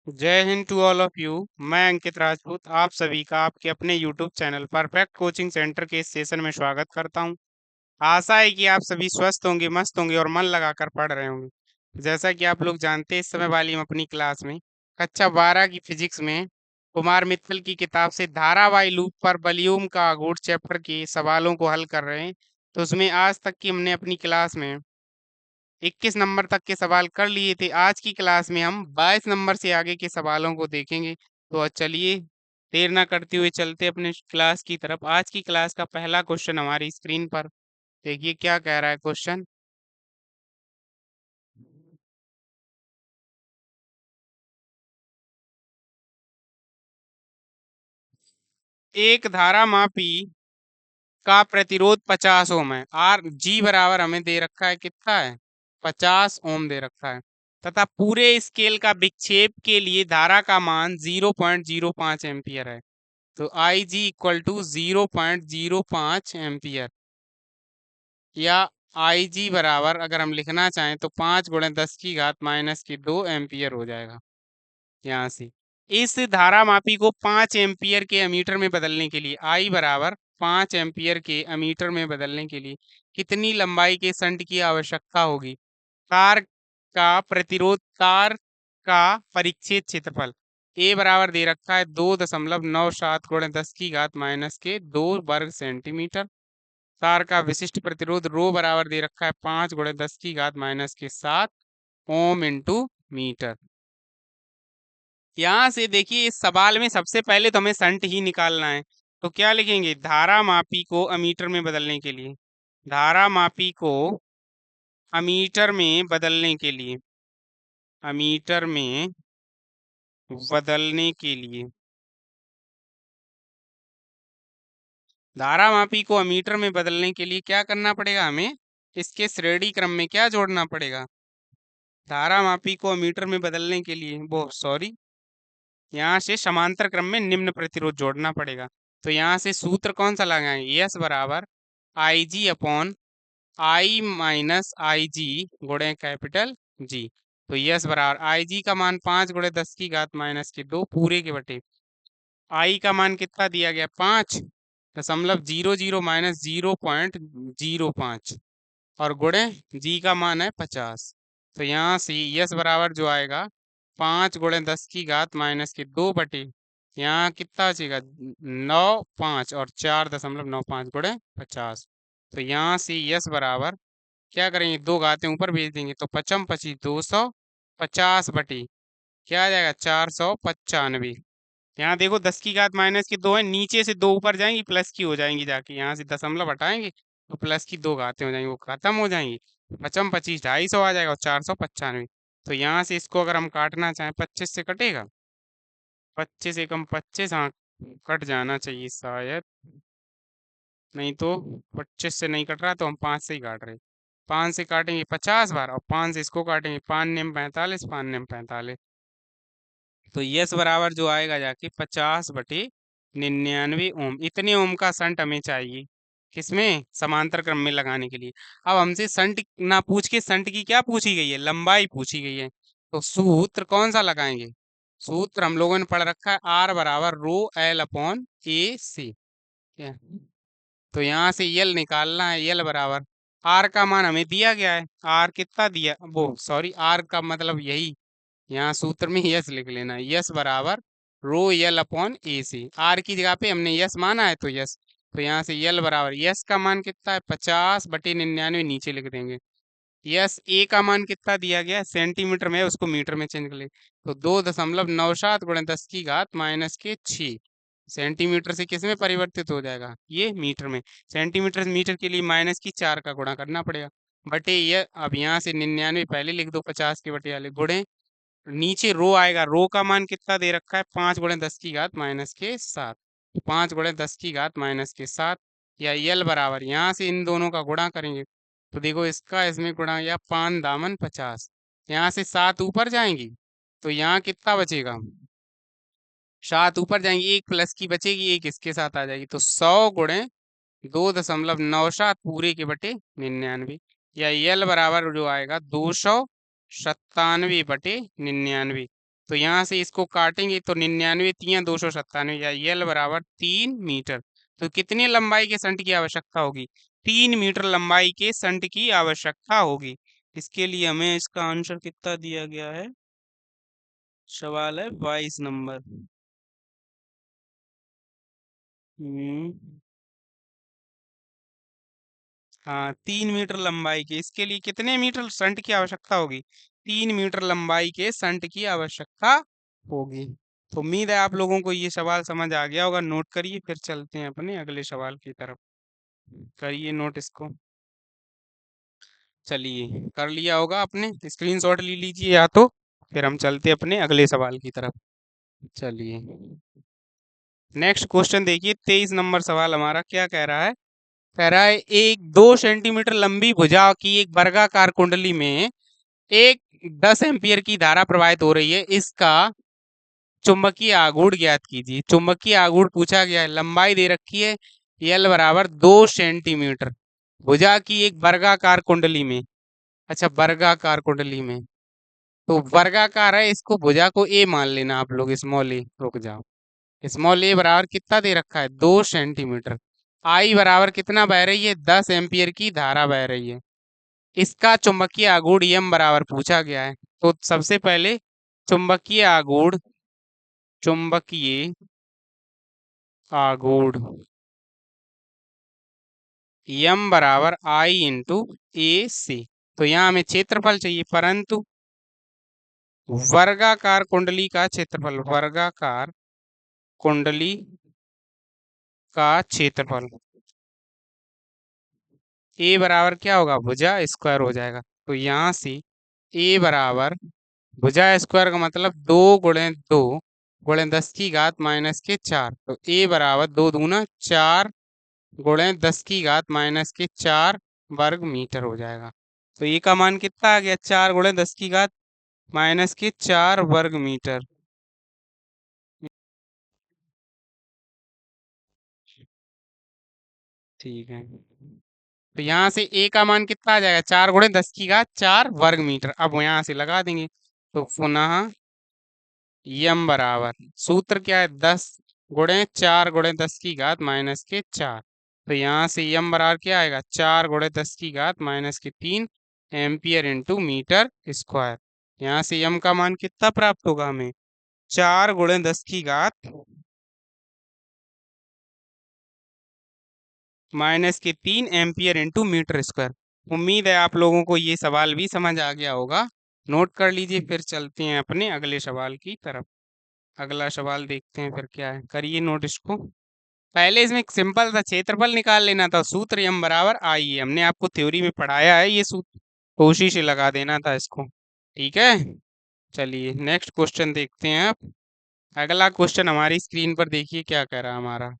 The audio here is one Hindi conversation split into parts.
जय Hind to all of you. मैं अंकित राजपूत आप सभी का आपके अपने YouTube channel Perfect Coaching Centre के इस सेशन में स्वागत करता हूं। आशा है कि आप सभी स्वस्थ होंगे, मस्त होंगे और मन लगाकर पढ़ रहे होंगे। जैसा कि आप लोग जानते हैं, इस समय वाली हम अपनी क्लास में कक्षा 12 की फिजिक्स में कुमार मित्तल की किताब से धारावाही लूप पर वॉल्यूम का आघूर्ण चैप्टर के सवालों को हल कर रहे हैं। तो उसमें आज तक की हमने अपनी क्लास में 21 नंबर तक के सवाल कर लिए थे। आज की क्लास में हम 22 नंबर से आगे के सवालों को देखेंगे। तो चलिए देर ना करते हुए चलते अपने क्लास की तरफ। आज की क्लास का पहला क्वेश्चन हमारी स्क्रीन पर देखिए क्या कह रहा है क्वेश्चन। एक धारा मापी का प्रतिरोध 50 ओम है। आर जी बराबर हमें दे रखा है, कितना है, 50 ओम दे रखा है। तथा पूरे स्केल का विक्षेप के लिए धारा का मान 0.05 एम्पियर है। तो आई जी इक्वल टू 0.05 एम्पियर, या आई जी बराबर अगर हम लिखना चाहें तो 5 × 10⁻² एम्पियर हो जाएगा। यहाँ से इस धारा मापी को 5 एम्पियर के अमीटर में बदलने के लिए आई बराबर 5 एम्पियर के अमीटर में बदलने के लिए कितनी लंबाई के संट की आवश्यकता होगी। तार का प्रतिरोध, तार का परिच्छेद क्षेत्रफल ए बराबर दे रखा है 2.97 × 10⁻² वर्ग सेंटीमीटर। तार का विशिष्ट प्रतिरोध रो बराबर दे रखा है 5 × 10⁻⁷ ओम इंटू मीटर। यहाँ से देखिए इस सवाल में सबसे पहले तो हमें संट ही निकालना है। तो क्या लिखेंगे, धारा मापी को अमीटर में बदलने के लिए, धारा मापी को अमीटर में बदलने के लिए, अमीटर में बदलने के लिए, धारा मापी को अमीटर में बदलने के लिए क्या करना पड़ेगा, हमें इसके श्रेणी क्रम में क्या जोड़ना पड़ेगा। धारा मापी को अमीटर में बदलने के लिए वो सॉरी यहाँ से समांतर क्रम में निम्न प्रतिरोध जोड़ना पड़ेगा। तो यहाँ से सूत्र कौन सा लगाएंगे, यस बराबर आई जी अपॉन आई माइनस आई जी गुणे कैपिटल जी। तो यस बराबर आई जी का मान 5 × 10⁻² पूरे के बटे आई का मान कितना दिया गया, 5.00 - 0.05 और गुणे जी का मान है 50। तो यहाँ से यस बराबर जो आएगा 5 × 10⁻² बटे यहाँ कितना बचेगा 9 5 और 4.95 गुणे 50। तो यहाँ से यस बराबर क्या करेंगे, दो घातें ऊपर भेज देंगे तो 55 × 250 बटे क्या आ जाएगा 495। यहाँ देखो 10⁻⁻² है, नीचे से दो ऊपर जाएंगी प्लस की हो जाएंगी, जाके यहाँ से दशमलव हटाएंगे तो प्लस की दो घातें हो जाएंगी, वो खत्म हो जाएंगी। 55 25 250 आ जाएगा और 495। तो यहाँ से इसको अगर हम काटना चाहें 25 से कटेगा, 25 एकम 25, हाँ कट जाना चाहिए शायद, नहीं तो 25 से नहीं कट रहा तो हम 5 से ही काट रहे। 5 से काटेंगे 50 बार और 5 से इसको काटेंगे 5 नेम 45, 5 नेम 45। तो यस बराबर जो आएगा जाके 50/99 ओम। इतने ओम का संट हमें चाहिए किसमें, समांतर क्रम में लगाने के लिए। अब हमसे संट ना पूछ के संट की क्या पूछी गई है, लंबाई पूछी गई है। तो सूत्र कौन सा लगाएंगे, सूत्र हम लोगों ने पढ़ रखा है आर बराबर रो एल अपॉन ए सी। तो यहाँ से यल निकालना है, यल बराबर आर का मान हमें दिया गया है, आर कितना दिया, वो सॉरी आर का मतलब यही यहाँ सूत्र में यस लिख लेना, यस बराबर रो यल अपॉन ए सी। आर की जगह पे हमने यस माना है तो यस। तो यहाँ से यल बराबर यस का मान कितना है 50/99 नीचे लिख देंगे। यस ए का मान कितना दिया गया है, सेंटीमीटर में, उसको मीटर में चेंज कर ले तो 2.97 × 10⁻⁶ सेंटीमीटर से किस में परिवर्तित हो जाएगा, ये मीटर में। सेंटीमीटर से मीटर के लिए -4 का गुणा करना पड़ेगा बटे ये। अब यहाँ से 99 पहले लिख दो 50 के बटे वाले गुणे, नीचे रो आएगा, रो का मान कितना दे रखा है 5 × 10⁻⁷। 5 × 10⁻⁷ या यल बराबर यहाँ से इन दोनों का गुणा करेंगे तो देखो इसका इसमें गुणा या 5 दामन 50, यहाँ से 7 ऊपर जाएंगी तो यहाँ कितना बचेगा, 7 ऊपर जाएंगी, एक प्लस की बचेगी, एक इसके साथ आ जाएगी तो 100 × 2.97 पूरे के बटे 99, या यल बराबर जो आएगा 297/99। तो यहाँ से इसको काटेंगे तो 99 तियां 297 या यल बराबर 3 मीटर। तो कितनी लंबाई के संट की आवश्यकता होगी? 3 मीटर लंबाई के संट की आवश्यकता होगी। इसके लिए हमें इसका आंसर कितना दिया गया है? सवाल है 22 नंबर। हम्म हाँ, 3 मीटर लंबाई के, इसके लिए कितने मीटर संट की आवश्यकता होगी? 3 मीटर लंबाई के संट की आवश्यकता होगी। तो उम्मीद है आप लोगों को ये सवाल समझ आ गया होगा। नोट करिए, फिर चलते हैं अपने अगले सवाल की तरफ। करिए नोट इसको। चलिए, कर लिया होगा आपने, स्क्रीनशॉट ले लीजिए या तो फिर हम चलते अपने अगले सवाल की तरफ। चलिए, नेक्स्ट क्वेश्चन देखिए, 23 नंबर सवाल हमारा क्या कह रहा है? कह रहा है एक 2 सेंटीमीटर लंबी भुजा की एक वर्गाकार कुंडली में एक 10 एम्पियर की धारा प्रवाहित हो रही है। इसका चुंबकीय आघूर्ण ज्ञात कीजिए। चुंबकीय आघूर्ण पूछा गया है, लंबाई दे रखी है यल बराबर 2 सेंटीमीटर। भुजा की एक वर्गाकार कुंडली में, अच्छा वर्गाकार कुंडली में, तो वर्गाकार है, इसको भुजा को ए मान लेना आप लोग, स्मॉल ए। रुक जाओ, स्मॉल ए बराबर कितना दे रखा है? 2 सेंटीमीटर। आई बराबर कितना बह रही है? 10 एम्पियर की धारा बह रही है। इसका चुंबकीय आघूर्ण यम बराबर पूछा गया है। तो सबसे पहले चुंबकीय आघूर्ण, चुंबकीय आघूर्ण यम बराबर आई इंटू ए सी। तो यहाँ हमें क्षेत्रफल चाहिए, परंतु वर्गाकार कुंडली का क्षेत्रफल, वर्गाकार कुंडली का क्षेत्रफल ए बराबर क्या होगा? भुजा स्क्वायर हो जाएगा। तो यहाँ से ए बराबर भुजा स्क्वायर का मतलब 2 × 2 × 10 की घात -4। तो ए बराबर 2 दूना 4 × 10 की घात -4 वर्ग मीटर हो जाएगा। तो ए का मान कितना आ गया? 4 × 10 की घात -4 वर्ग मीटर। ठीक है, तो यहाँ से ए का मान कितना आ जाएगा? 4 × 10 की घात 4 वर्ग मीटर। अब यहाँ से लगा देंगे, तो पुनः यम बराबर सूत्र क्या है? 10 × 4 × 10 की घात -4। तो यहाँ से यम बराबर क्या आएगा? 4 × 10 की घात -3 एम्पियर इंटू मीटर स्क्वायर। यहाँ से यम का मान कितना प्राप्त होगा हमें? 4 × 10 की घात -3 एम्पियर इंटू मीटर स्क्वायर। उम्मीद है आप लोगों को ये सवाल भी समझ आ गया होगा। नोट कर लीजिए, फिर चलते हैं अपने अगले सवाल की तरफ। अगला सवाल देखते हैं फिर क्या है, करिए नोट इसको। पहले इसमें एक सिंपल सा क्षेत्रफल निकाल लेना था, सूत्र यम बराबर आई है, हमने आपको थ्योरी में पढ़ाया है ये सूत्र, कोशिश ही लगा देना था इसको। ठीक है, चलिए नेक्स्ट क्वेश्चन देखते हैं आप। अगला क्वेश्चन हमारी स्क्रीन पर देखिए क्या कह रहा है हमारा।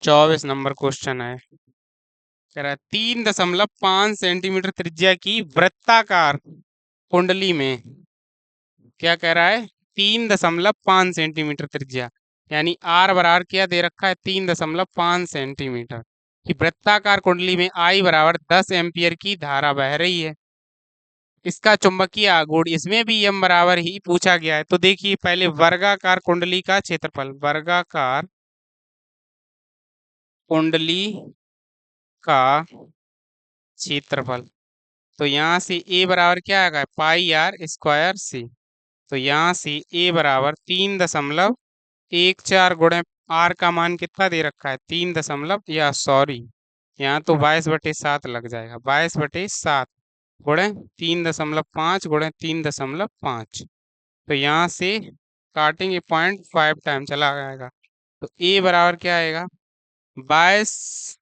24 नंबर क्वेश्चन है। कह रहा है 3.5 सेंटीमीटर त्रिज्या की वृत्ताकार कुंडली में, क्या कह रहा है? 3.5 सेंटीमीटर त्रिज्या, यानी आर बराबर क्या दे रखा है? 3.5 सेंटीमीटर की वृत्ताकार कुंडली में आई बराबर 10 एम्पियर की धारा बह रही है। इसका चुंबकीय आघूर्ण, इसमें भी यम बराबर ही पूछा गया है। तो देखिए पहले वर्गाकार कुंडली का क्षेत्रफल, वर्गाकार कुंडली का क्षेत्रफल, तो यहाँ से ए बराबर क्या आएगा? पाई आर स्क्वायर सी। तो यहाँ से ए बराबर 3.14 गुणे आर का मान कितना दे रखा है? 3 दशमलव, या सॉरी यहाँ तो 22/7 लग जाएगा, 22/7 गुणे 3.5 गुणे 3.5। तो यहाँ से काटेंगे 0.5 टाइम चला जाएगा। तो ए बराबर क्या आएगा? 22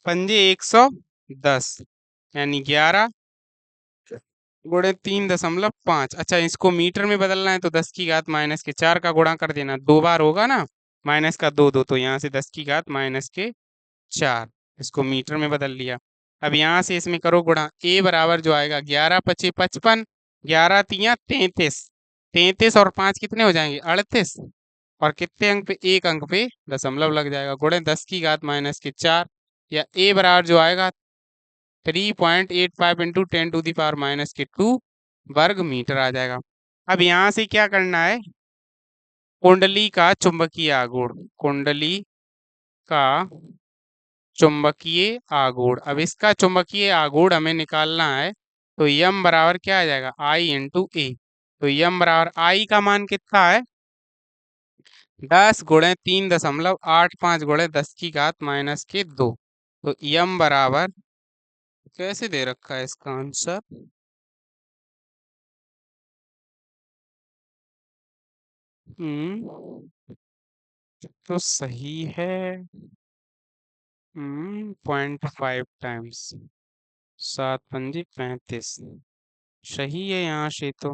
पंजे 110, यानी 11 गुणे 3.5। अच्छा, इसको मीटर में बदलना है तो 10 की घात -4 का गुणा कर देना, 2 बार होगा ना, माइनस का 2 2, तो यहाँ से 10 की घात -4, इसको मीटर में बदल लिया। अब यहाँ से इसमें करो गुणा, ए बराबर जो आएगा 11×5 = 55, 11×3 = 33, 33 और 5 कितने हो जाएंगे? 38, और कितने अंक पे? एक अंक पे दशमलव लग जाएगा, गुणे 10 की घात -4, या ए बराबर जो आएगा 3.85 × 10⁻², वर्ग मीटर आ जाएगा। अब यहां से क्या करना है, कुंडली का चुंबकीय आघूर्ण, कुंडली का चुंबकीय आघूर्ण। अब इसका चुंबकीय आघूर्ण हमें निकालना है, तो यम बराबर क्या आ जाएगा, आई इंटू ए। तो यम बराबर आई का मान कितना है, 10 × 3.85 × 10⁻⁻²। तो यम बराबर कैसे दे रखा है इसका आंसर, तो सही है 0.5 टाइम्स 7×5 = 35। सही है यहाँ से तो।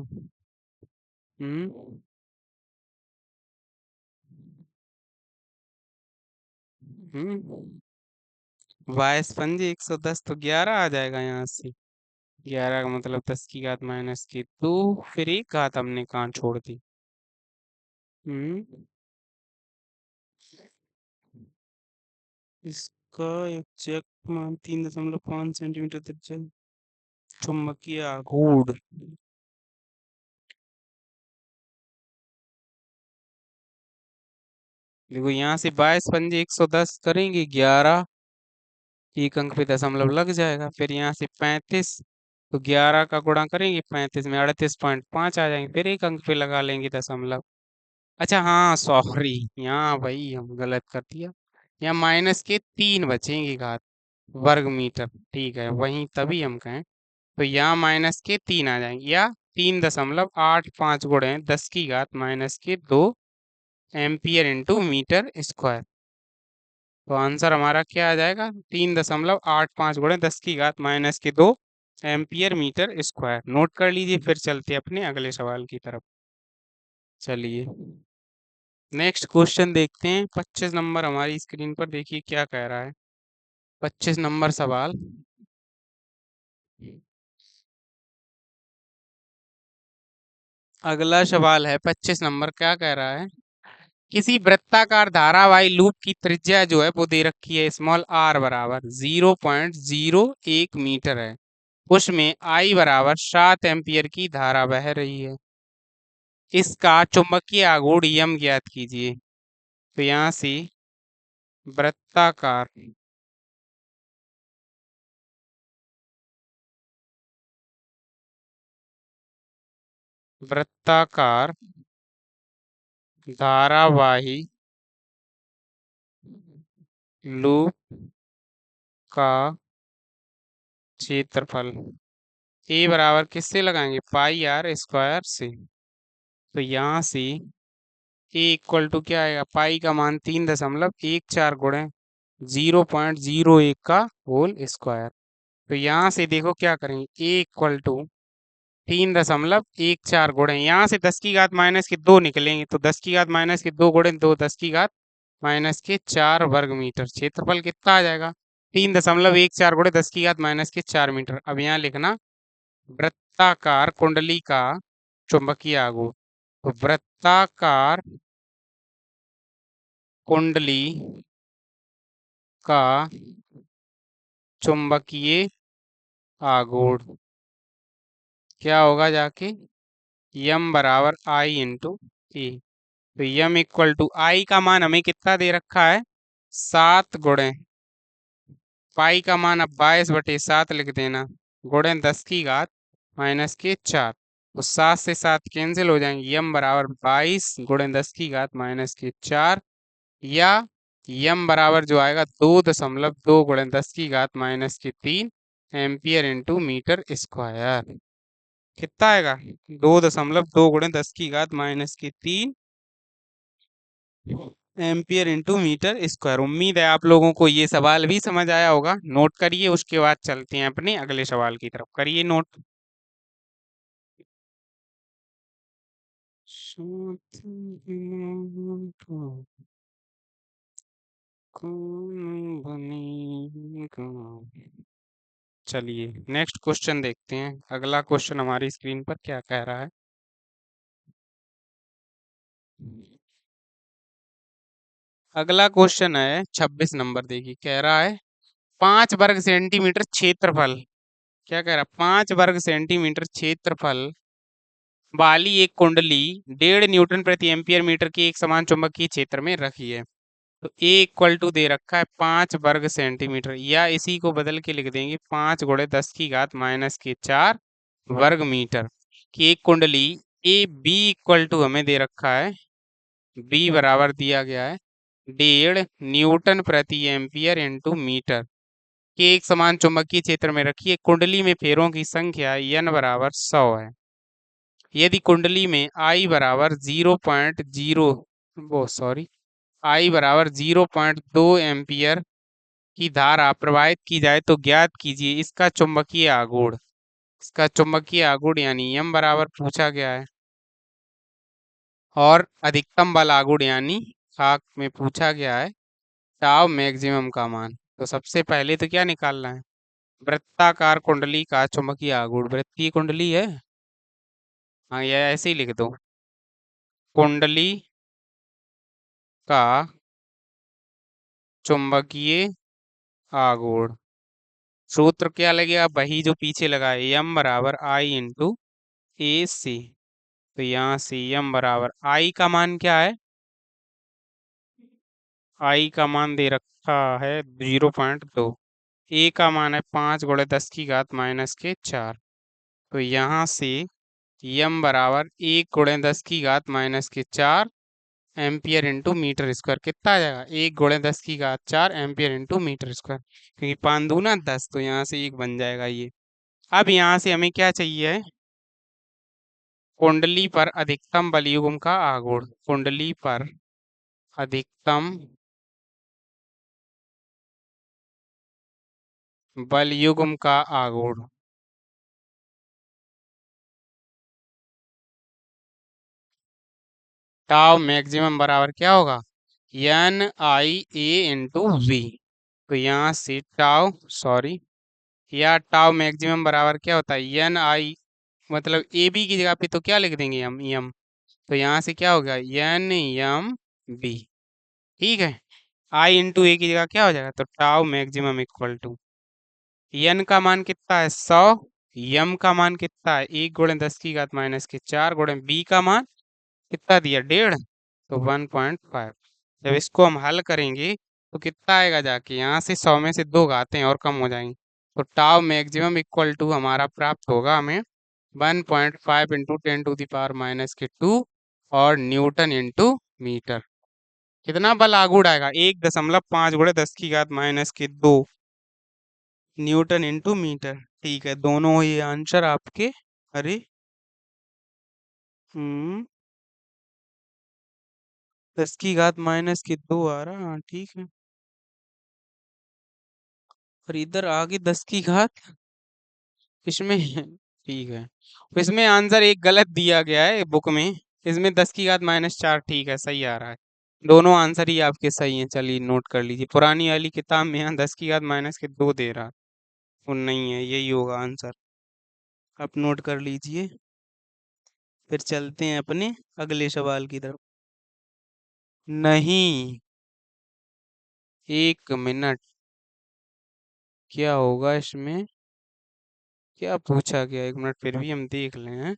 हम्म। बाईस पंजे 110, तो 11 आ जाएगा यहाँ से। 11 का मतलब 10⁻⁻², फिर एक घात हमने कहाँ छोड़ दी। हम्म। इसका एग्जैक्ट मान 3.5 सेंटीमीटर त्रिज्या चुंबकीय आघूर्ण। देखो यहाँ से 22 पंजे 110 करेंगे, 11 एक अंक पे दशमलव लग जाएगा, फिर यहाँ से 35, तो 11 का गुणा करेंगे 35 में 38.5 आ जाएंगे, फिर एक अंक पे लगा लेंगे दशमलव। अच्छा हाँ सॉरी, यहाँ भाई हम गलत कर दिया, यहाँ -3 बचेंगे घात वर्ग मीटर। ठीक है, वहीं तभी हम कहें, तो यहाँ -3 आ जाएंगे, या 3.85 गुणे 10⁻⁻² एम्पियर इंटू मीटर स्क्वायर। तो आंसर हमारा क्या आ जाएगा, 3.85 गुणे 10⁻⁻² एम्पियर मीटर स्क्वायर। नोट कर लीजिए, फिर चलते अपने अगले सवाल की तरफ। चलिए नेक्स्ट क्वेश्चन देखते हैं, 25 नंबर हमारी स्क्रीन पर देखिए क्या कह रहा है। 25 नंबर सवाल, अगला सवाल है 25 नंबर, क्या कह रहा है, किसी वृत्ताकार धारावाही लूप की त्रिज्या जो है वो दे रखी है स्मॉल आर बराबर 0.01 मीटर है, उसमें आई बराबर 7 एम्पियर की धारा बह रही है, इसका चुंबकीय आघूर्ण यम ज्ञात कीजिए। तो यहाँ से वृत्ताकार वृत्ताकार धारावाही लूप का क्षेत्रफल ए बराबर किससे लगाएंगे, पाई आर स्क्वायर से। तो यहाँ से ए इक्वल टू क्या आएगा, पाई का मान 3.14 गुणे 0.01 का होल स्क्वायर। तो यहाँ से देखो क्या करेंगे, ए इक्वल टू 3.14 गुणे, यहाँ से 10⁻⁻² निकलेंगे, तो 10⁻⁻² गुणे 2 10⁻⁻4 वर्ग मीटर, क्षेत्रफल कितना आ जाएगा, 3.14 गुणे 10⁻⁻4 मीटर। अब यहाँ लिखना वृत्ताकार कुंडली का चुंबकीय आघूर्ण। तो वृत्ताकार कुंडली का चुंबकीय आघूर्ण क्या होगा जाके, यम बराबर आई इंटू ए। तो यम इक्वल टू आई का मान हमें कितना दे रखा है, 7 गुणे पाई का मान अब 22/7 लिख देना, गुणे 10⁻⁻4। तो 7 से 7 कैंसिल हो जाएंगे, यम बराबर 22 गुणे 10⁻⁻4, या यम बराबर जो आएगा 2.2 गुणे 10⁻⁻3 एम्पियर इंटू मीटर स्क्वायर। कितना आएगा, 2.2 गुणे 10⁻⁻3 एम्पियर इंटू मीटर स्क्वायर। उम्मीद है आप लोगों को ये सवाल भी समझ आया होगा, नोट करिए, उसके बाद चलते हैं अपने अगले सवाल की तरफ, करिए नोट। कौन बनेगा। चलिए नेक्स्ट क्वेश्चन देखते हैं, अगला क्वेश्चन हमारी स्क्रीन पर क्या कह रहा है। अगला क्वेश्चन है 26 नंबर, देखिए कह रहा है 5 वर्ग सेंटीमीटर क्षेत्रफल, क्या कह रहा है, 5 वर्ग सेंटीमीटर क्षेत्रफल वाली एक कुंडली 1.5 न्यूटन प्रति एम्पियर मीटर के एक समान चुंबकीय क्षेत्र में रखी है। तो ए इक्वल टू दे रखा है 5 वर्ग सेंटीमीटर, या इसी को बदल के लिख देंगे 5 × 10⁻⁴ वर्ग मीटर की एक कुंडली ए बी इक्वल टू हमें दे रखा है, बी बराबर दिया गया है 1.5 न्यूटन प्रति एम्पियर इंटू मीटर के एक समान चुंबकीय क्षेत्र में रखी है। कुंडली में फेरों की संख्या n बराबर 100 है। यदि कुंडली में I बराबर 0.0 वो सॉरी I बराबर 0.2 एम्पियर की धारा प्रवाहित की जाए तो ज्ञात कीजिए इसका चुंबकीय आघूर्ण। इसका चुंबकीय आघूर्ण यानी m बराबर पूछा गया है, और अधिकतम बल आघूर्ण यानी खाक में पूछा गया है टाउ मैक्सिमम का मान। तो सबसे पहले तो क्या निकालना है, वृत्ताकार कुंडली का चुंबकीय आघूर्ण। वृत्तीय कुंडली है, हाँ ये ऐसे ही लिख दो, कुंडली का चुंबकीय आघूर्ण। सूत्र क्या लगेगा, वही जो पीछे लगा है, m बराबर I इंटू ए सी। तो यहाँ से m बराबर I का मान क्या है, I का मान दे रखा है 0.2, ए का मान है 5 × 10⁻⁴। तो यहाँ से m बराबर 1 × 10⁻⁴ एम्पियर इंटू मीटर स्क्वायर कितना आ जाएगा, 1 × 10⁻⁴ एम्पियर इंटू मीटर स्क्वायर, क्योंकि 5 दूना 10, तो यहाँ से 1 बन जाएगा ये। अब यहाँ से हमें क्या चाहिए, कुंडली पर अधिकतम बलयुग्म का आघूर्ण। कुंडली पर अधिकतम बलयुग्म का आघूर्ण। टाउ मैक्सिमम बराबर क्या होगा, NIA इंटू वी। तो यहाँ से टाउ मैक्सिमम बराबर क्या होता है, NI, मतलब ए बी की जगह पे तो क्या लिख देंगे हम, एम। तो यहाँ से क्या होगा, NM/V। ठीक है, आई इंटू ए की जगह क्या हो जाएगा, तो tau maximum equal to n का मान कितना है 100, m का मान कितना है 1 × 10⁻⁴ गुणे b का मान कितना दिया 1.5, तो 1.5। जब इसको हम हल करेंगे तो कितना आएगा जाके, यहाँ से 100 में से 2 घातें और कम हो जाएंगी, तो टाउ मैक्सिमम इक्वल टू हमारा प्राप्त होगा हमें 1.5 इंटू 10⁻⁻², और न्यूटन इंटू मीटर। कितना बल आघूर्ण आएगा, 1.5 × 10⁻⁻² न्यूटन इंटू मीटर। ठीक है, दोनों ये आंसर आपके, अरे 10⁻⁻² आ रहा, हाँ ठीक है, और इधर आगे 10 की घात इसमें ठीक है, तो इसमें आंसर एक गलत दिया गया है बुक में, इसमें 10⁻⁻4 ठीक है, सही आ रहा है। दोनों आंसर ही आपके सही हैं, चलिए नोट कर लीजिए। पुरानी वाली किताब में यहाँ 10⁻⁻² दे रहा, वो नहीं है, यही होगा आंसर। आप नोट कर लीजिए, फिर चलते हैं अपने अगले सवाल की तरफ। नहीं, 1 मिनट, क्या होगा इसमें, क्या पूछा गया, 1 मिनट फिर भी हम देख लें हैं?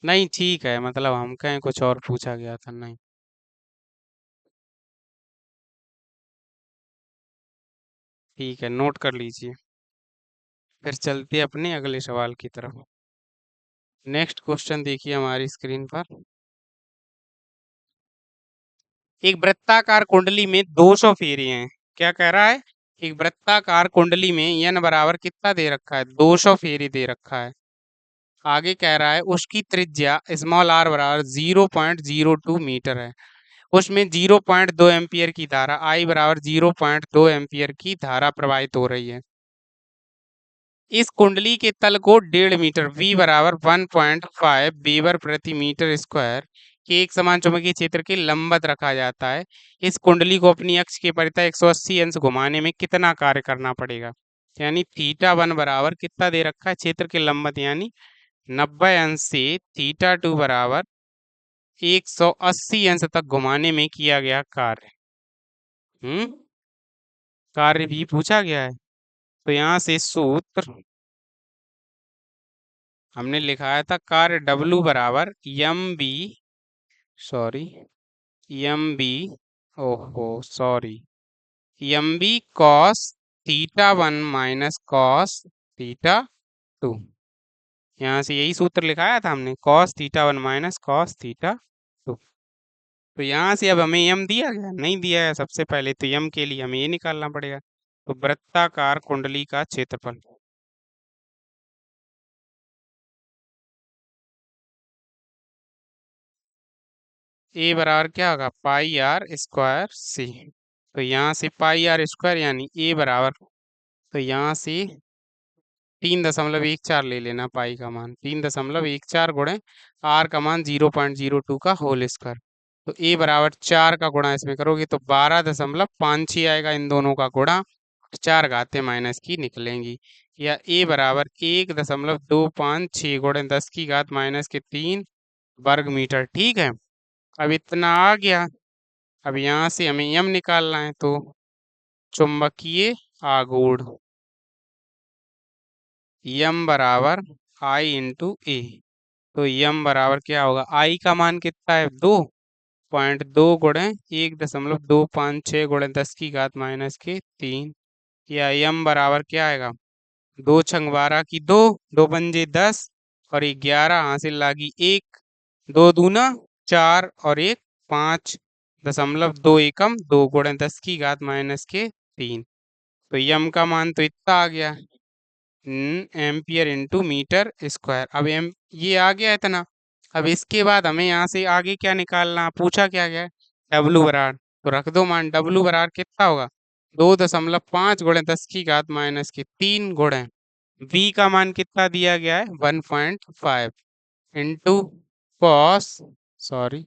नहीं ठीक है, मतलब हम कहें कुछ और पूछा गया था, नहीं ठीक है, नोट कर लीजिए। फिर चलते हैं अपने अगले सवाल की तरफ। नेक्स्ट क्वेश्चन देखिए हमारी स्क्रीन पर। एक वृत्ताकार कुंडली में 200 फेरे हैं। क्या कह रहा है, एक वृत्ताकार कुंडली में n बराबर कितना दे रखा है, 200 फेरे दे रखा है। आगे कह रहा है उसकी त्रिज्या स्मॉल r बराबर 0.02 मीटर है, उसमें 0.2 एम्पियर की धारा I बराबर 0.2 एम्पियर की धारा प्रवाहित हो रही है। इस कुंडली के तल को 1.5 मीटर V बराबर 1.5 वेबर प्रति मीटर स्क्वायर के एक समान चुंबकीय क्षेत्र के लंबवत रखा जाता है। इस कुंडली को अपनी अक्ष के परितः 180 अंश घुमाने में कितना कार्य करना पड़ेगा, यानी θ1 बराबर कितना दे रखा है, क्षेत्र के लंबवत यानी 90 अंश से θ2 बराबर 180 अंश तक घुमाने में किया गया कार्य। कार्य भी पूछा गया है। तो यहाँ से सूत्र हमने लिखाया था, कार्य W बराबर M B, sorry M B, ओहो sorry, M B cos theta one minus cos theta two. यहाँ से यही सूत्र लिखाया था हमने, cos theta one minus cos theta two. तो यहाँ से अब हमें यम दिया गया, नहीं दिया है सबसे पहले, तो यम के लिए हमें ये निकालना पड़ेगा। तो वृत्ताकार कुंडली का क्षेत्रफल, ए बराबर क्या होगा, पाई आर स्क्वायर सी। तो यहाँ से पाई आर स्क्वायर यानी ए बराबर, तो यहाँ से 3.14 ले लेना पाई का मान, 3.14 गुणे आर का मान 0.02 का होल स्क्वायर। तो ए बराबर 4 का गुणा इसमें करोगे तो 12.56 आएगा, इन दोनों का गुणा, 4 घातें माइनस की निकलेंगी। या ए बराबर 1.256 गुणे 10 की घात माइनस के 3 वर्ग मीटर। ठीक है, अब इतना आ गया। अब यहाँ से हमें यम निकालना है, तो चुंबकीय आघूर्ण यम बराबर आई इंटू ए। तो यम बराबर क्या होगा, आई का मान कितना है, 2.2 गुणे 1.256 गुणे 10 की घात माइनस के 3। या यम बराबर क्या आएगा, 2 × 12 की 2, 2 × 5 = 10 और 11 हासिल लागी 1, 2 दूना 4 और 1 5.2 एकम 2 गुणे 10 की घात माइनस के 3। तो यम का मान तो इतना आ गया, एम्पियर इंटू मीटर स्क्वायर। अब एम ये आ गया इतना। अब इसके बाद हमें यहाँ से आगे क्या निकालना, पूछा क्या गया है, डब्लू बराबर। तो रख दो मान, डब्लू बराबर कितना होगा, 2.5 गुणे 10 की घात माइनस के 3 गुणे v का मान कितना दिया गया है, 1.5 इंटू कॉस, सॉरी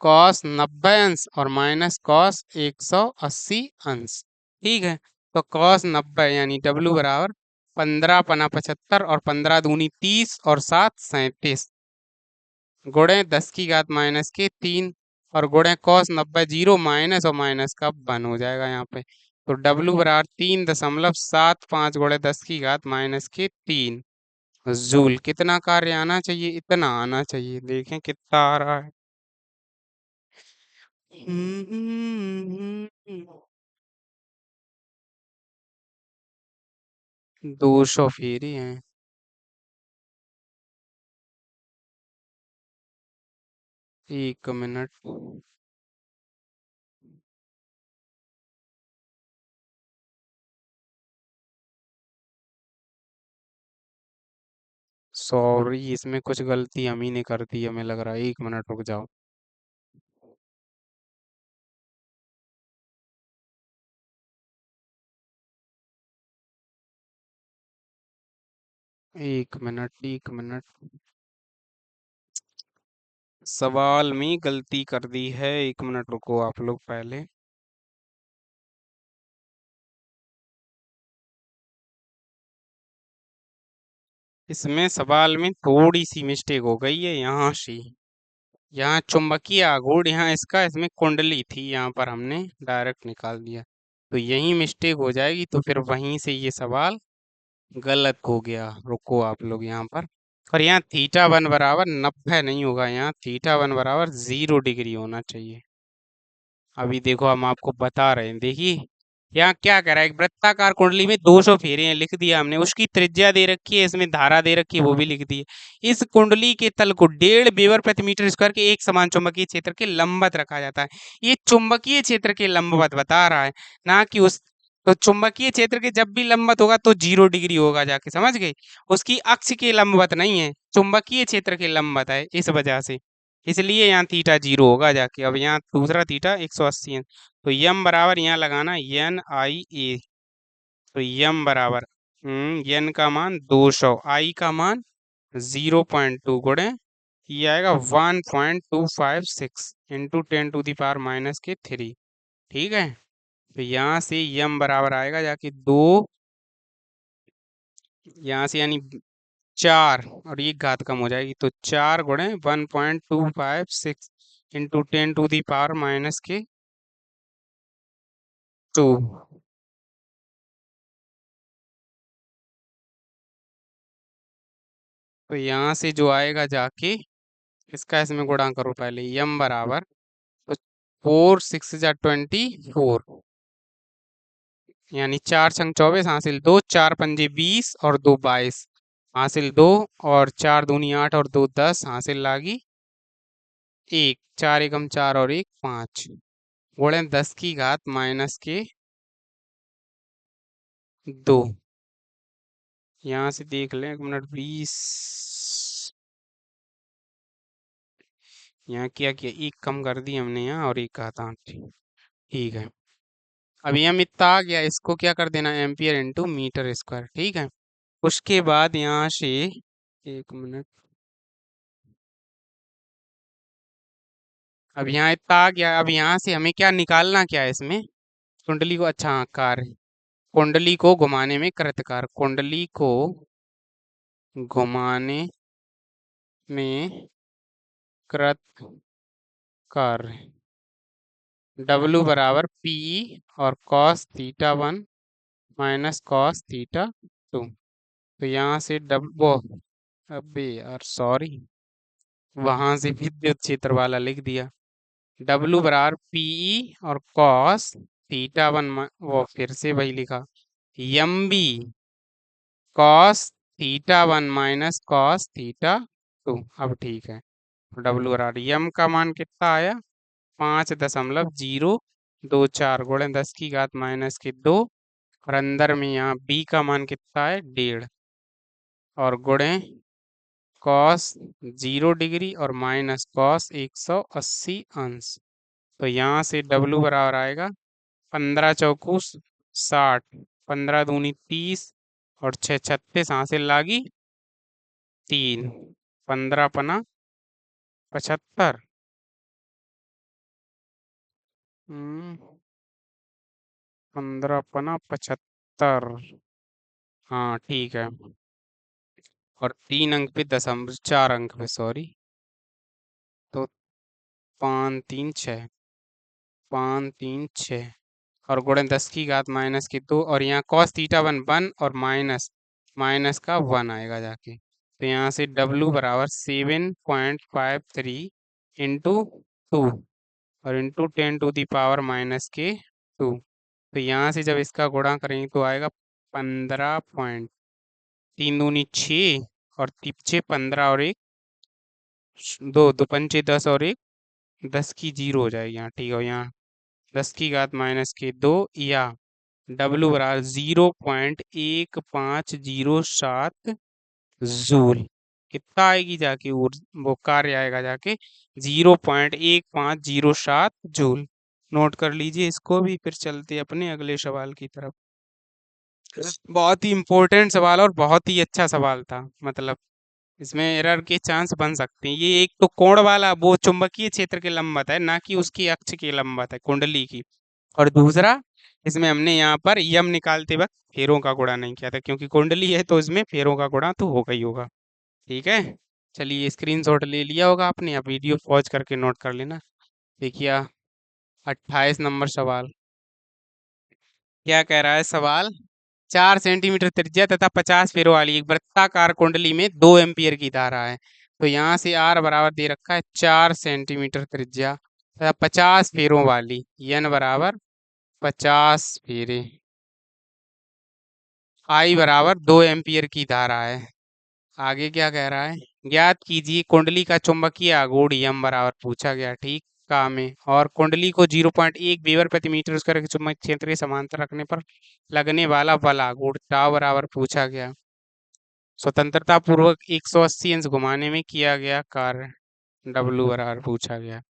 कॉस 90 अंश और माइनस कॉस 180 अंश। ठीक है, तो कॉस 90 यानी डब्लू बराबर 15×5 = 75 और 15 दूनी 30 और 7 37 गुणे 10 की घात माइनस के 3 और गुणे कॉस 90 0 माइनस और माइनस का 1 हो जाएगा यहाँ पे। तो डब्लू बराबर 3.75 गुणे 10 की घात माइनस के 3 जूल। कितना कार्य आना चाहिए, इतना आना चाहिए। देखें कितना आ रहा है, 200 फेरी हैं। एक मिनट, सॉरी इसमें कुछ गलती हम ही ने कर दी हमें लग रहा है, 1 मिनट रुक जाओ। एक मिनट, 1 मिनट, सवाल में गलती कर दी है, 1 मिनट रुको आप लोग पहले। इसमें सवाल में थोड़ी सी मिस्टेक हो गई है, यहाँ से, यहाँ चुंबकीय आघूर्ण, यहाँ इसका, इसमें कुंडली थी, यहाँ पर हमने डायरेक्ट निकाल दिया। तो यही मिस्टेक हो जाएगी, तो फिर वहीं से ये सवाल गलत हो गया। रुको आप लोग यहाँ पर यहाँ θ1 बराबर 90 नहीं होगा, यहाँ θ1 बराबर 0 डिग्री होना चाहिए। अभी देखो हम आपको बता रहे हैं, देखिए यहाँ क्या कह रहा है, एक वृत्ताकार कुंडली में 200 फेरे हैं, लिख दिया हमने, उसकी त्रिज्या दे रखी है, इसमें धारा दे रखी है, वो भी लिख दी है। इस कुंडली के तल को 1.5 वेबर प्रति मीटर स्क्वायर के एक समान चुंबकीय क्षेत्र के लंबवत रखा जाता है। ये चुंबकीय क्षेत्र के लंबवत बता रहा है, ना कि उस, तो चुंबकीय क्षेत्र के जब भी लंबवत होगा तो 0 डिग्री होगा, जाके समझ गए, उसकी अक्ष के लंबवत नहीं है, चुंबकीय क्षेत्र के लंबवत है, इस वजह से, इसलिए यहाँ θ 0 होगा जाके। अब यहाँ दूसरा θ 180 है, तो यम बराबर यहाँ लगाना NIA। तो यम बराबर एन का मान 200, आई का मान 0.2 गुणे ये आएगा 1.256 इंटू 10⁻³ ठीक है। तो यहाँ से यम बराबर आएगा जाके 2, यहाँ से यानी 4 और ये घात कम हो जाएगी, तो 4 गुणे 1.256 इंटू 10⁻² के 2 तो यहाँ से जो आएगा जाके इसका इसमें गुणा करो पहले, यम बराबर, तो 4 6 जा 24, यानी 4 छंग 24 हासिल 2, 4 पंजे 20 और 2 22 हासिल 2, और 4 दूनी 8 और 2 10 हासिल लागी 1, 4 एकम 4 और 1 5, गुणे 10 की घात -2। यहाँ से देख लें, 1 मिनट 20, यहाँ क्या किया, एक कम कर दी हमने यहाँ और एक घात 8, ठीक है। अब यम इतना आ गया, इसको क्या कर देना, एम्पियर इंटू मीटर स्क्वायर, ठीक है। उसके बाद यहाँ से 1 मिनट, अब यहाँ इतना आ गया। अब यहाँ से हमें क्या निकालना, क्या है इसमें, कुंडली को, अच्छा हाँ, कार्य, कुंडली को घुमाने में कृतकार, कुंडली को घुमाने में कृत कार्य W बराबर पी और cos theta 1 minus cos theta 2। तो यहाँ से वो, अबे यार सॉरी, वहां से विद्युत क्षेत्र वाला लिख दिया। W बराबर पी और कॉस थीटा 1, वो फिर से वही लिखा, M B cos theta 1 minus cos theta 2। अब ठीक है, W बराबर यम का मान कितना आया, 5.024, गुणे 10 की घात -2, और अंदर में यहाँ बी का मान कितना है, 1.5, और गुणे कॉस 0 डिग्री और माइनस कॉस 180 अंश। तो यहाँ से W बराबर आएगा 15 चौकू 60, 15 दूनी 30 और 6 36 हासिल लागी 3, 15 पना 75, 15 पना 75, हाँ ठीक है। और 3 अंक पे दशमलव, 4 अंक पे सॉरी, तो 5 3 6, 5 3 6, और गुणे 10 की घात -2, और यहाँ कॉस थीटा 1 और माइनस माइनस का 1 आएगा जाके। तो यहाँ से W बराबर 7.53 इंटू 2 और इंटू 10⁻⁻²। तो यहाँ से जब इसका गुणा करेंगे तो आएगा 15 पॉइंट, 3 दूनी 6 और 6 15 और 1 2, 2 पंचे 10 और 1 10 की 0 हो जाएगी यहाँ, ठीक है। यहाँ 10 की घात -2, या W बराबर 0.1507 जूल, कितना आएगी जाके, वो कार्य आएगा जाके 0.1507 जूल। नोट कर लीजिए इसको भी, फिर चलते अपने अगले सवाल की तरफ। बहुत ही इम्पोर्टेंट सवाल और बहुत ही अच्छा सवाल था, मतलब इसमें एरर के चांस बन सकते हैं। ये एक तो कोण वाला वो चुंबकीय क्षेत्र के लंबवत है, ना कि उसकी अक्ष के लंबवत है, कुंडली की। और दूसरा, इसमें हमने यहाँ पर यम निकालते वक्त फेरों का गुणा नहीं किया था, क्योंकि कुंडली है तो इसमें फेरों का गुणा तो होगा ही होगा, ठीक है। चलिए स्क्रीनशॉट ले लिया होगा आपने, अब वीडियो पॉज करके नोट कर लेना। देखिए 28 नंबर सवाल क्या कह रहा है सवाल, 4 सेंटीमीटर त्रिज्या तथा 50 फेरों वाली एक वृत्ताकार कुंडली में 2 एम्पियर की धारा है। तो यहाँ से R बराबर दे रखा है 4 सेंटीमीटर त्रिज्या तथा 50 फेरों वाली, N बराबर 50 फेरे, I बराबर 2 एम्पियर की धारा है। आगे क्या कह रहा है, ज्ञात कीजिए कुंडली का चुंबकीय आघूर्ण यम बराबर पूछा गया, ठीक का में, और कुंडली को 0.1 वेबर प्रति मीटर स्क्वायर के चुंबकीय क्षेत्र के समांतर रखने पर लगने वाला बल आघूर्ण टाउ बराबर पूछा गया। स्वतंत्रता पूर्वक 180 अंश घुमाने में किया गया कार्य W बराबर पूछा गया।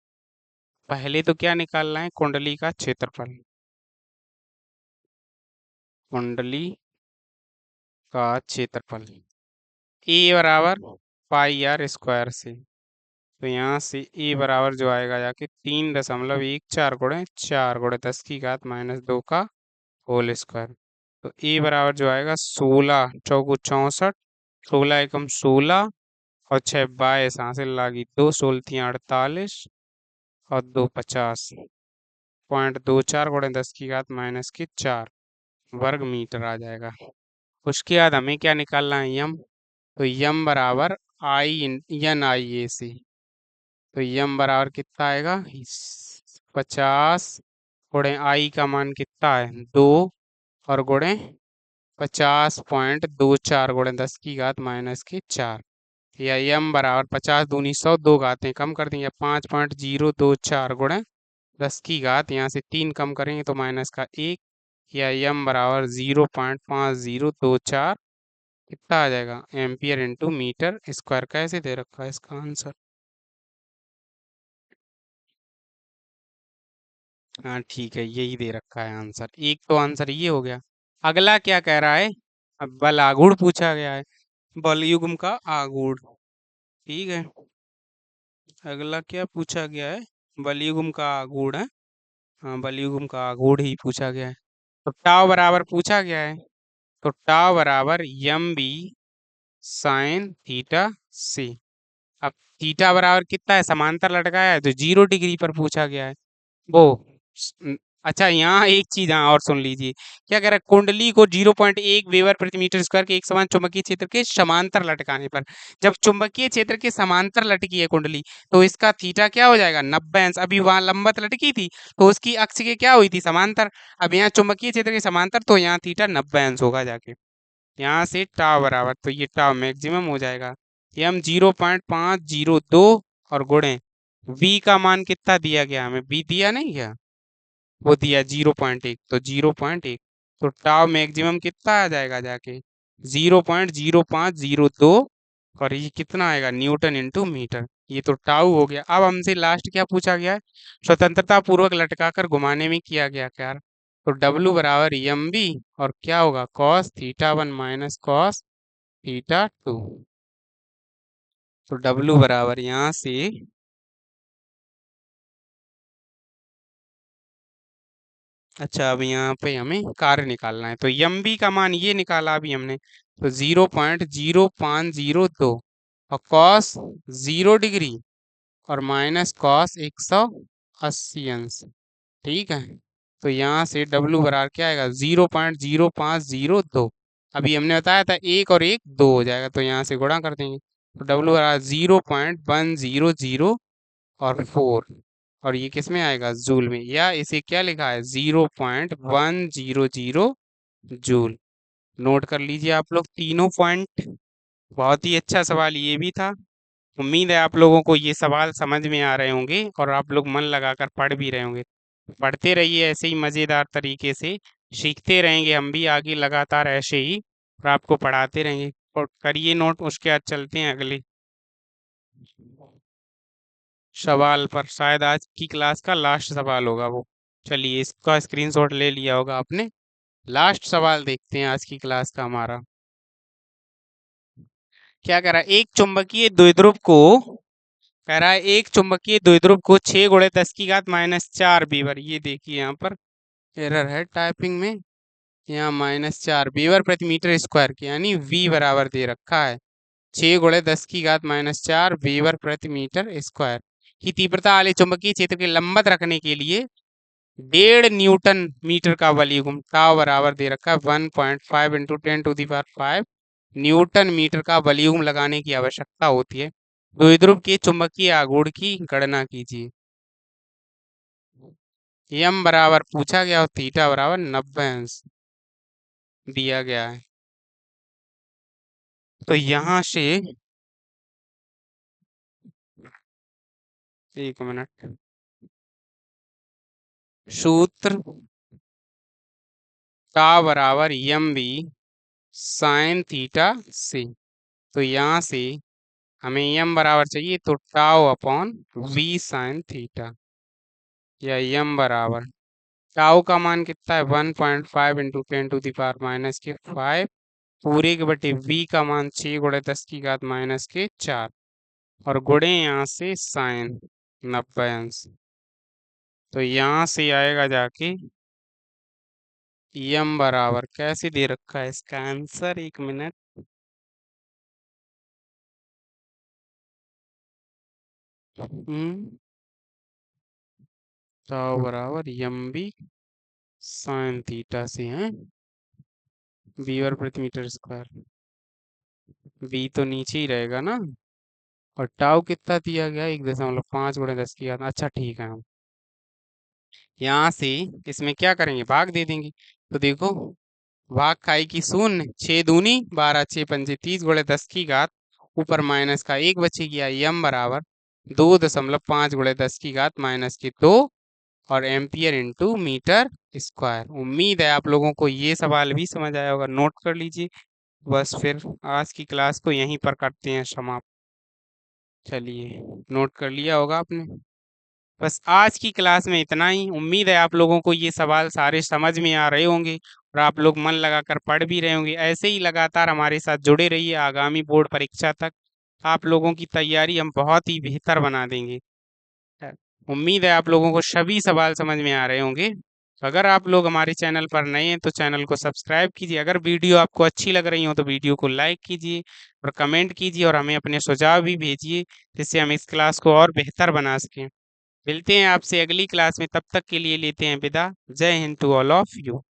पहले तो क्या निकालना है, कुंडली का क्षेत्रफल, कुंडली का क्षेत्रफल A बराबर पाई R स्क्वायर से। तो यहाँ से A बराबर जो आएगा जाके 3.14 गुणे 4 गुणे 10 की घात -2 का होल स्क्वायर। तो A बराबर जो आएगा 16 चौकू 64, 16 एकम 16 और 6 22 हासिल लागी 2, 16 48 और 2 50.24 गुणे 10 की घात -4 वर्ग मीटर आ जाएगा। उसके बाद हमें क्या निकालना है, यम। तो यम बराबर आई एन आई ए सी। तो यम बराबर कितना आएगा? 50 गुणे आई का मान कितना है? 2, और गुणे 50.24 गुणे 10 की घात -4, या यम बराबर 50 दूनी 100, दो घातें कम कर देंगे, 5.024 गुणे 10 की घात, यहाँ से 3 कम करेंगे तो माइनस का 1, या यम बराबर 0.5024 कितना आ जाएगा? Ampere into metre square. कैसे दे रखा है इसका आंसर? हाँ ठीक है, यही दे रखा है आंसर। एक तो आंसर ये हो गया। अगला क्या कह रहा है? अब बल आघूर्ण पूछा गया है, बल युग्म का आघूर्ण। ठीक है, अगला क्या पूछा गया है? बल युग्म का आघूर्ण है। हाँ, बल युग्म का आघूर्ण ही पूछा गया है। तो टाव बराबर पूछा गया है, तो टाव बराबर यम बी साइन थीटा सी। अब थीटा बराबर कितना है? समांतर लटकाया है तो 0 डिग्री पर पूछा गया है वो। अच्छा, यहाँ एक चीज हाँ और सुन लीजिए। क्या कह रहा है? कुंडली को 0.1 वेबर प्रति मीटर स्क्वायर के एक समान चुंबकीय क्षेत्र के समांतर लटकाने पर, जब चुंबकीय क्षेत्र के समांतर लटकी है कुंडली, तो इसका थीटा क्या हो जाएगा? 90 अंश। अभी वहां लंबवत लटकी थी तो उसकी अक्ष के क्या हुई थी? समांतर। अब यहाँ चुंबकीय क्षेत्र के समांतर, तो यहाँ थीटा 90 अंश होगा जाके। यहाँ से टाव बराबर, तो ये टाव मैक्सिमम हो जाएगा। एम 0.502, और गुणे वी का मान कितना दिया गया हमें? वी दिया नहीं क्या? वो दिया 0.1, तो 0.1, तो टाव मैक्सिमम कितना आ जाएगा जाके? 0.0502, और ये कितना आएगा? Newton into metre. ये तो टाउ हो गया। अब हमसे लास्ट क्या पूछा गया है? स्वतंत्रता पूर्वक लटकाकर घुमाने में किया गया क्या? तो डब्लू बराबर एम बी, और क्या होगा? Cos theta 1 minus cos theta 2। तो डब्लू बराबर यहाँ से, अच्छा अब यहाँ पे हमें कार्य निकालना है, तो एम बी का मान ये निकाला अभी हमने, तो 0.0502, और कॉस 0 डिग्री, और माइनस कॉस 180 अंश। ठीक है, तो यहाँ से डब्लू बराबर क्या आएगा? 0.0502। अभी हमने बताया था एक और एक दो हो जाएगा, तो यहाँ से गुणा कर देंगे, तो डब्लू बराबर 0.100 और 4, और ये किस में आएगा? जूल में, या इसे क्या लिखा है? 0.100 जूल। नोट कर लीजिए आप लोग तीनों पॉइंट। बहुत ही अच्छा सवाल ये भी था। उम्मीद है आप लोगों को ये सवाल समझ में आ रहे होंगे और आप लोग मन लगाकर पढ़ भी रहे होंगे। पढ़ते रहिए ऐसे ही मज़ेदार तरीके से, सीखते रहेंगे हम भी आगे लगातार ऐसे ही, और आपको पढ़ाते रहेंगे। और करिए नोट, उसके बाद चलते हैं अगले सवाल पर। शायद आज की क्लास का लास्ट सवाल होगा वो। चलिए, इसका स्क्रीनशॉट ले लिया होगा आपने। लास्ट सवाल देखते हैं आज की क्लास का हमारा। क्या कह रहा है? एक चुंबकीय द्विध्रुव को, कह रहा है एक चुंबकीय द्विध्रुव को 6 गुणे 10 की घात -4 बीवर, ये देखिए यहाँ पर एरर है टाइपिंग में, यहाँ -4 बीवर प्रति मीटर स्क्वायर की, यानी वी बराबर दे रखा है 6 गुणे 10 की घात -4 बीवर प्रति मीटर स्क्वायर की तीव्रता वाले चुंबकीय क्षेत्र के लंबवत रखने के लिए 1.5 न्यूटन मीटर का बल युग्म टाव बराबर दे रखा है 1.5 इंटू 10⁵ न्यूटन मीटर का बल युग्म लगाने की आवश्यकता होती है। द्विध्रुव के चुंबकीय आघूर्ण की गणना कीजिए। यम बराबर पूछा गया और थीटा बराबर 90 अंश दिया गया है। तो यहाँ से, एक मिनट, सूत्र टाव बराबर यम बी साइन थीटा से, तो यहाँ से हमें यम बराबर चाहिए, तो tau upon V sine theta, या यम बराबर टाउ का मान कितना है? 1.5 इंटू 10⁻⁻5 पूरे के बटे वी का मान 6 गुणे 10 की घात -4, और गुणे यहाँ से साइन 90 अंश। तो यहाँ से आएगा जाके यम बराबर, कैसे दे रखा है इसका आंसर? एक मिनट, टाउ बराबर यम बी साइन थीटा से है बीवर प्रति मीटर स्क्वायर। बी तो नीचे ही रहेगा ना, और टाउ कितना दिया गया 1.5 गुणे 10 की घात। अच्छा ठीक है, हम यहाँ से इसमें क्या करेंगे, भाग दे देंगे। तो देखो, भाग खाई की शून्य, 6 दूनी 12, 6 पंजे 30 गुणे 10 की घात, ऊपर माइनस का 1 बचेगी, यम बराबर 2.5 गुणे 10 की घात -2 और एम्पियर इंटू मीटर स्क्वायर। उम्मीद है आप लोगों को ये सवाल भी समझ आया होगा, नोट कर लीजिए। बस फिर आज की क्लास को यहीं पर करते हैं समाप्त। चलिए, नोट कर लिया होगा आपने। बस आज की क्लास में इतना ही। उम्मीद है आप लोगों को ये सवाल सारे समझ में आ रहे होंगे और आप लोग मन लगाकर पढ़ भी रहे होंगे। ऐसे ही लगातार हमारे साथ जुड़े रहिए, आगामी बोर्ड परीक्षा तक आप लोगों की तैयारी हम बहुत ही बेहतर बना देंगे। उम्मीद है आप लोगों को सभी सवाल समझ में आ रहे होंगे। अगर आप लोग हमारे चैनल पर नए हैं तो चैनल को सब्सक्राइब कीजिए। अगर वीडियो आपको अच्छी लग रही हो तो वीडियो को लाइक कीजिए और कमेंट कीजिए और हमें अपने सुझाव भी भेजिए, जिससे हम इस क्लास को और बेहतर बना सकें। मिलते हैं आपसे अगली क्लास में, तब तक के लिए लेते हैं विदा। Jai Hind to all of you.